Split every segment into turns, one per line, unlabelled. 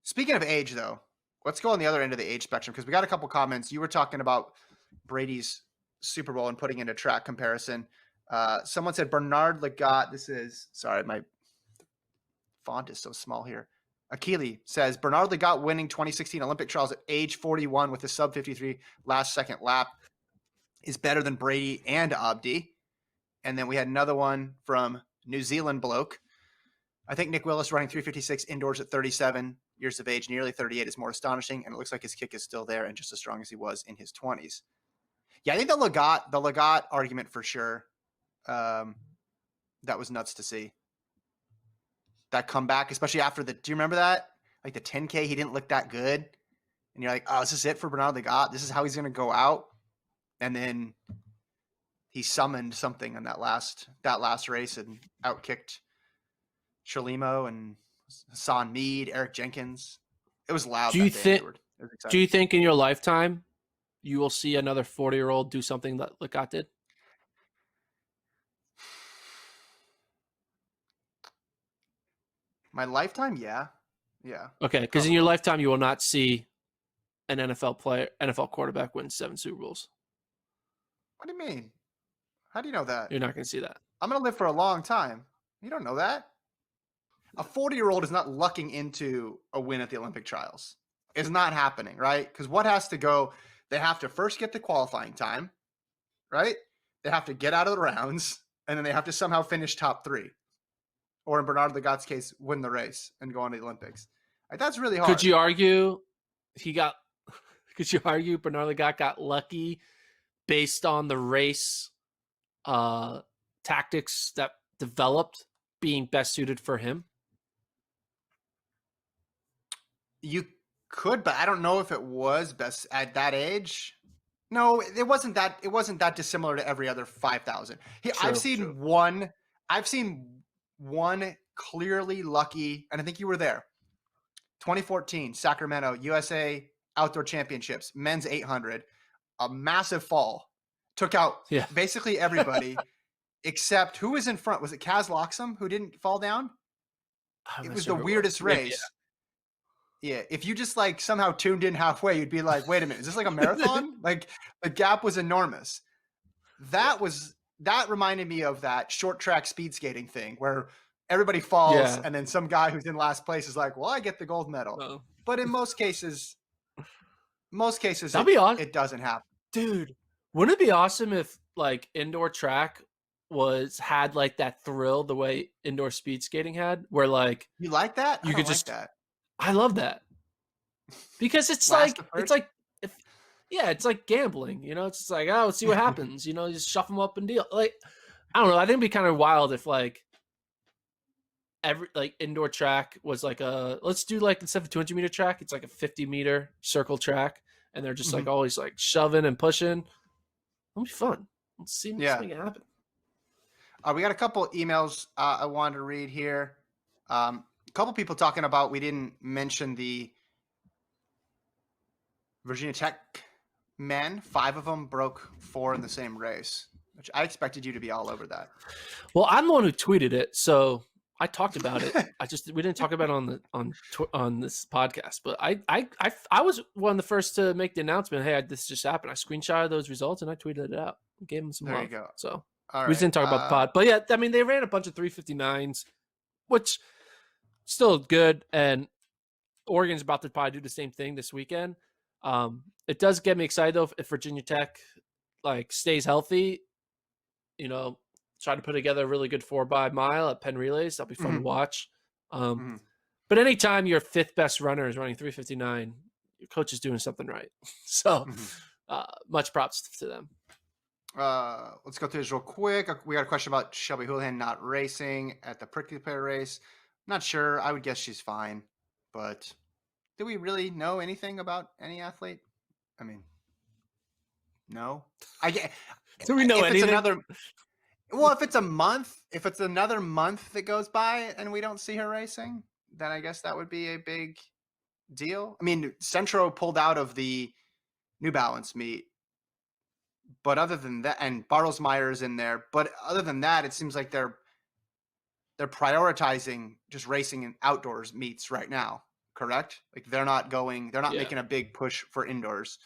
Speaking of age, though, let's go on the other end of the age spectrum because we got a couple comments. You were talking about Brady's Super Bowl and putting into track comparison. Someone said Bernard Lagat. This is sorry, my font is so small here. Akili says Bernard Lagat winning 2016 Olympic trials at age 41 with a sub 53 last second lap is better than Brady and Abdi. And then we had another one from New Zealand bloke. I think Nick Willis running 356 indoors at 37 years of age, nearly 38, is more astonishing, and it looks like his kick is still there and just as strong as he was in his 20s. Yeah, I think the Lagat argument for sure. That was nuts to see. That comeback, especially after do you remember that? Like the 10K, he didn't look that good. And you're like, oh, is this it for Bernard Lagat? This is how he's going to go out? And then he summoned something in that last race and outkicked Chalimo and Hassan Mead, Eric Jenkins. It was loud.
Do you think in your lifetime you will see another 40-year-old do something that Lagat did?
My lifetime, yeah.
Okay, because in your lifetime you will not see an NFL quarterback win 7 Super Bowls.
What do you mean? How do you know that?
You're not going to see that.
I'm going to live for a long time. You don't know that. A 40-year-old is not lucking into a win at the Olympic trials. It's not happening, right? Because what has to go? They have to first get the qualifying time, right? They have to get out of the rounds, and then they have to somehow finish top 3. Or in Bernard Lagat's case, win the race and go on to the Olympics. Like, that's really hard.
Could you argue Bernard Lagat got lucky based on the race tactics that developed being best suited for him?
You could, but I don't know if it was best at that age. No, it wasn't that dissimilar to every other 5,000. I've seen one clearly lucky, and I think you were there. 2014 Sacramento USA Outdoor Championships, men's 800, a massive fall, took out basically everybody except who was in front. Was it Kaz Loxam who didn't fall down? It was the weirdest race. Yeah, if you just like somehow tuned in halfway, you'd be like, "Wait a minute, is this like a marathon?" Like the gap was enormous. That reminded me of that short track speed skating thing where everybody falls and then some guy who's in last place is like, "Well, I get the gold medal." No. But in most cases, it doesn't happen.
Dude, wouldn't it be awesome if like indoor track had like that thrill the way indoor speed skating had, where like
you like that?
You could just like that. I love that because it's like gambling, you know. It's just like, oh, let's see what happens, you know. Just shove them up and deal. Like, I don't know. I think it'd be kind of wild if like every like indoor track was like let's do like instead of a 200-meter track, it's like a 50-meter circle track, and they're just like always like shoving and pushing. It'll be fun. Let's see. Let's make it happen.
We got a couple emails I wanted to read here. A couple people talking about we didn't mention the Virginia Tech men. 5 of them broke 4 in the same race, which I expected you to be all over that.
Well, I'm the one who tweeted it, so I talked about it. We didn't talk about it on this podcast, but I was one of the first to make the announcement. Hey, this just happened. I screenshotted those results and I tweeted it out. Gave them some love. There you go. So we didn't talk about the pod, but yeah, I mean they ran a bunch of 359s, which still good, and Oregon's about to probably do the same thing this weekend. It does get me excited though if Virginia Tech like stays healthy, you know, try to put together a really good 4x mile at Penn Relays. That'll be fun to watch. But anytime your 5th best runner is running 359, your coach is doing something right. So much props to them.
Let's go through this real quick. We got a question about Shelby Houlihan not racing at the Prickly Pear race. Not sure. I would guess she's fine, but do we really know anything about any athlete? I mean, no.
Do we know anything?
If it's another month that goes by and we don't see her racing, then I guess that would be a big deal. I mean, Centro pulled out of the New Balance meet, but other than that, and Bartlesmeyer is in there, but other than that, it seems like they're prioritizing just racing in outdoors meets right now. correct? Like they're not
Yeah.
making a big push for indoors.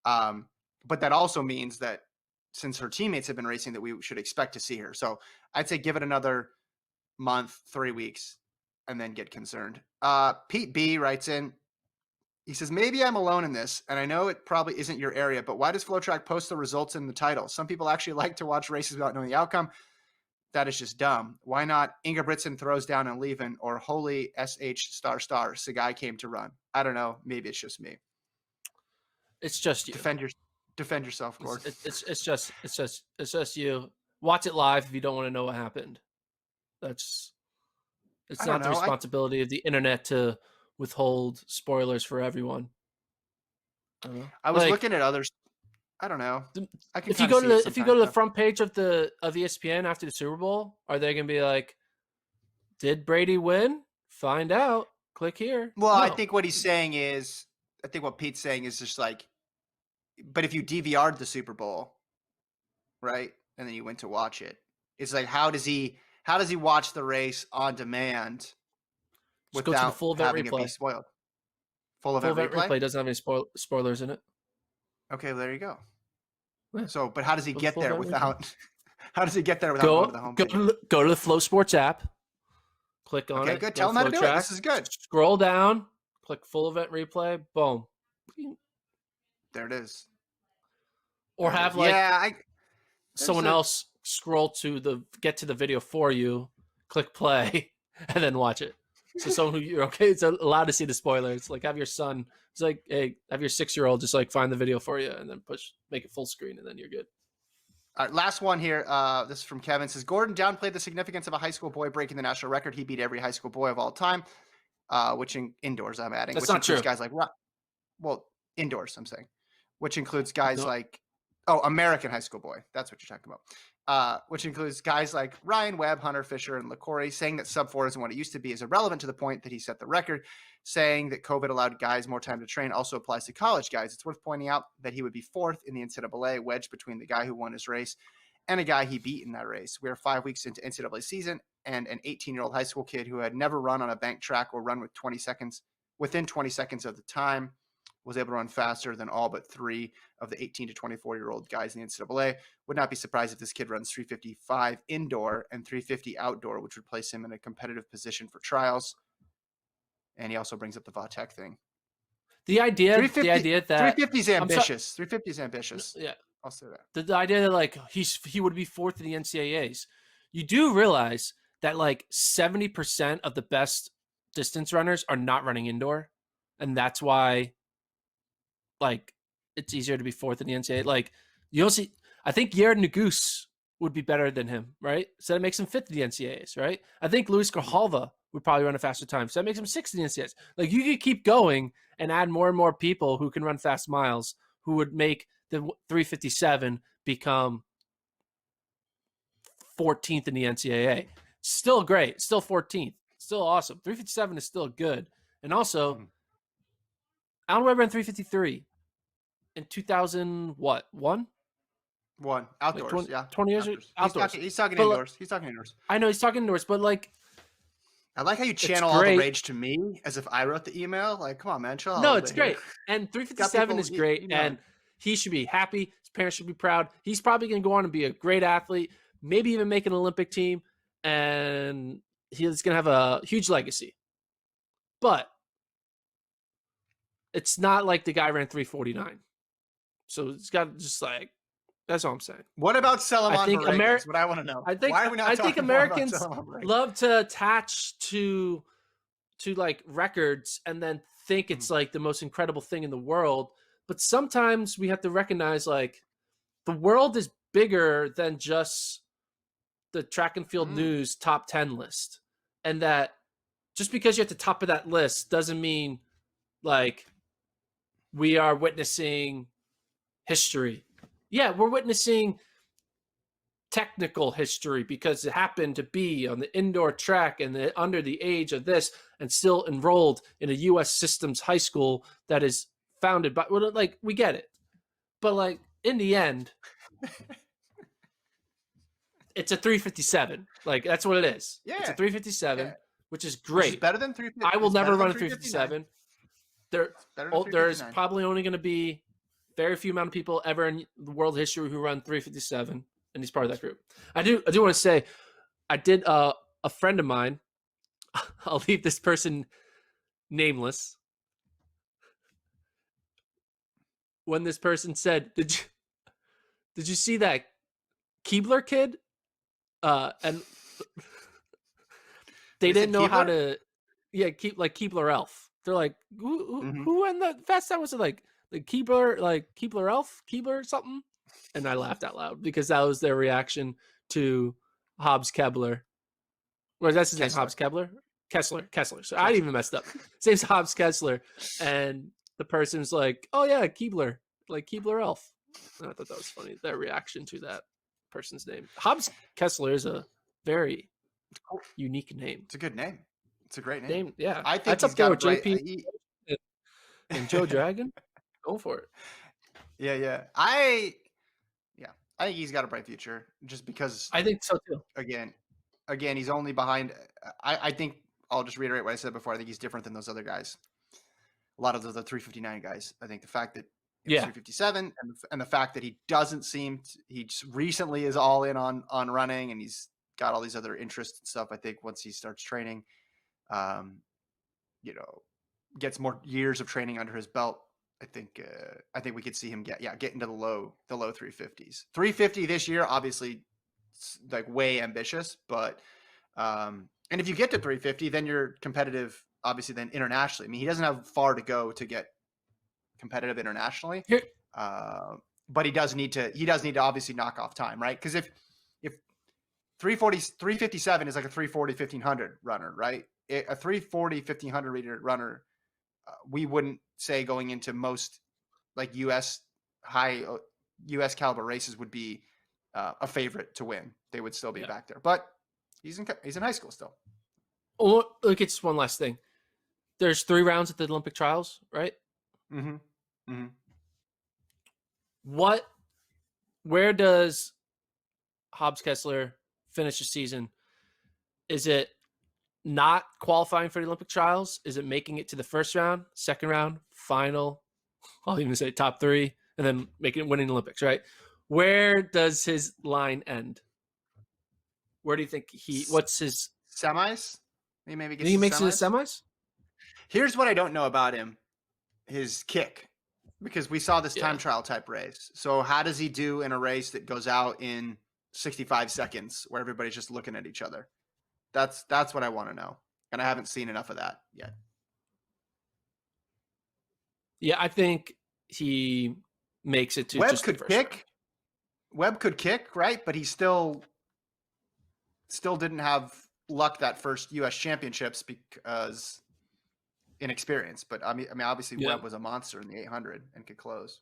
But that also means that since her teammates have been racing, that we should expect to see her. So I'd say give it another month, 3 weeks, and then get concerned. Pete B writes in, he says, maybe I'm alone in this, and I know it probably isn't your area, but why does FloTrack post the results in the title? Some people actually like to watch races without knowing the outcome. That is just dumb. Why not Ingebrigtsen throws down and leaving, or holy SH star Sagai came to run? I don't know. Maybe it's just me.
It's just you.
Defend yourself, Gordon.
It's just you. Watch it live if you don't want to know what happened. It's not the responsibility of the internet to withhold spoilers for everyone.
I was looking at others. I don't know.
If you go to the front page of ESPN after the Super Bowl, are they going to be like, did Brady win? Find out. Click here.
Well, no. I think what Pete's saying is just like, but if you DVR'd the Super Bowl, right, and then you went to watch it, it's like, how does he watch the race on demand without having it be spoiled? Full event replay
doesn't have any spoilers in it.
Okay, well, there you go. Yeah. So, but how does he get there without? How does he get there without going to the homepage?
Go to the Flow Sports app. Click on it.
Okay, good. Tell him how to do it. This is good.
Scroll down. Click full event replay. Boom.
There it is.
Or have someone else scroll get to the video for you. Click play and then watch it. So someone it's allowed to see the spoilers. Like have your son. It's like, hey, have your 6-year-old just like find the video for you and then make it full screen and then you're good.
All right, last one here. This is from Kevin. It says Gordon downplayed the significance of a high school boy breaking the national record. He beat every high school boy of all time, which indoors I'm adding.
That's
which
not true.
Guys like indoors I'm saying, which includes guys like American high school boy. That's what you're talking about. Which includes guys like Ryan Webb, Hunter Fisher, and LaCory. Saying that sub 4 isn't what it used to be is irrelevant to the point that he set the record. Saying that COVID allowed guys more time to train also applies to college guys. It's worth pointing out that he would be 4th in the NCAA, wedged between the guy who won his race and a guy he beat in that race. We are 5 weeks into NCAA season, and an 18-year-old high school kid who had never run on a bank track or run within 20 seconds of the time was able to run faster than all but 3 of the 18 to 24-year-old guys in the NCAA. Would not be surprised if this kid runs 355 indoor and 350 outdoor, which would place him in a competitive position for trials. And he also brings up the Vatek thing.
The idea that
350 is ambitious. 350 is ambitious.
Yeah,
I'll say that.
The idea that like he would be 4th in the NCAAs. You do realize that like 70% of the best distance runners are not running indoor, and that's why like it's easier to be 4th in the NCAA. Like you'll see, I think Jared Naguse would be better than him, right? So that makes him 5th in the NCAAs, right? I think Luis Grijalva would probably run a faster time. So that makes him 6th in the NCAAs. Like you could keep going and add more and more people who can run fast miles who would make the 357 become 14th in the NCAA. Still great. Still 14th. Still awesome. 357 is still good. And also, Alan Webb ran 353 in 2000, what? One
outdoors,
like 20 years outdoors.
He's talking indoors. He's talking indoors.
I know he's talking indoors, but like,
I like how you channel all the rage to me as if I wrote the email. Like, come on, man, chill.
No, it's great. And 357 is great, and he should be happy. His parents should be proud. He's probably going to go on and be a great athlete, maybe even make an Olympic team, and he's going to have a huge legacy. But it's not like the guy ran 349. So it's got just like, that's all I'm saying.
What about Salomon Vargas? What I want to know. Why are we not talking
Americans
about
love to attach to like records and then think it's like the most incredible thing in the world. But sometimes we have to recognize like the world is bigger than just the track and field news top 10 list. And that just because you're at the top of that list doesn't mean like we are witnessing history. Yeah, we're witnessing technical history because it happened to be on the indoor track and under the age of this and still enrolled in a U.S. systems high school that is founded by, well, like, we get it. But, like, in the end, it's a 357. Like, that's what it is.
Yeah.
It's a 357, which is
Which is
great.
better than 350.
I will
it's
never
better
run a
than
357.
Better than
There's
359.
probably only going to be very few amount of people ever in the world history who run 357, and he's part of that group. I do want to say, I did a friend of mine. I'll leave this person nameless. When this person said, "Did you see that Keebler kid?" And they
They
didn't
said
know how
Keebler?
to, Keebler Elf. They're like,
Mhm.
who in the fast time was it like Keebler Elf, Keebler something? And I laughed out loud because that was their reaction to Hobbs Kebler. Well, that's his name, Hobbs Kebler? Kessler. So I even messed up. His name's Hobbs Kessler. And the person's like, oh yeah, Keebler, like Keebler Elf. And I thought that was funny, their reaction to that person's name. Hobbs Kessler is a very unique name.
It's a good name. It's a great name.
Yeah.
I think
That's
he's
up there
got a
with
bright.
JP and Joe Dragon. Go for it.
Yeah. I think he's got a bright future just because,
I think so too.
again, he's only behind. I think I'll just reiterate what I said before. I think he's different than those other guys. A lot of the 359 guys. I think the fact that he was 357 and the fact that he doesn't seem he just recently is all in on running, and he's got all these other interests and stuff. I think once he starts training, gets more years of training under his belt, I think we could see him get into the low 350s. 350 this year, obviously, like way ambitious, but and if you get to 350, then you're competitive, obviously, then internationally. I mean, he doesn't have far to go to get competitive internationally, but he does need to obviously knock off time, right? Because if 357 is like a 340 1500 runner, right? A 340 1500 runner, we wouldn't say going into most like U.S. caliber races would be a favorite to win. They would still be back there, but he's in high school still.
Oh, look, it's one last thing. There's 3 rounds at the Olympic trials, right?
Mm-hmm.
Where does Hobbs Kessler finish the season? Is it not qualifying for the Olympic trials? Is it making it to the first round, second round, final? I'll even say top 3, and then winning the Olympics, right? Where does his line end? Where do you think what's his
semis? He maybe gets.
He makes it to semis.
Here's what I don't know about him: his kick, because we saw this time trial type race. So how does he do in a race that goes out in 65 seconds, where everybody's just looking at each other? That's what I want to know, and I haven't seen enough of that yet.
Yeah, I think he makes it to
Webb
just
could
the first
kick.
round.
Webb could kick, right? But he still didn't have luck that first U.S. championships because inexperience. But I mean, obviously Webb was a monster in the 800 and could close.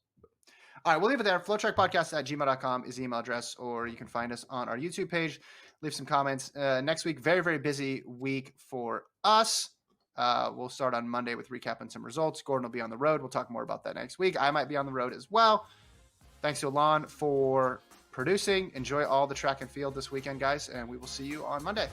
All right, we'll leave it there. FloTrackPodcast@gmail.com is the email address, or you can find us on our YouTube page. Leave some comments. Next week, very, very busy week for us. We'll start on Monday with recapping some results. Gordon will be on the road. We'll talk more about that next week. I might be on the road as well. Thanks to Alon for producing. Enjoy all the track and field this weekend, guys, and we will see you on Monday.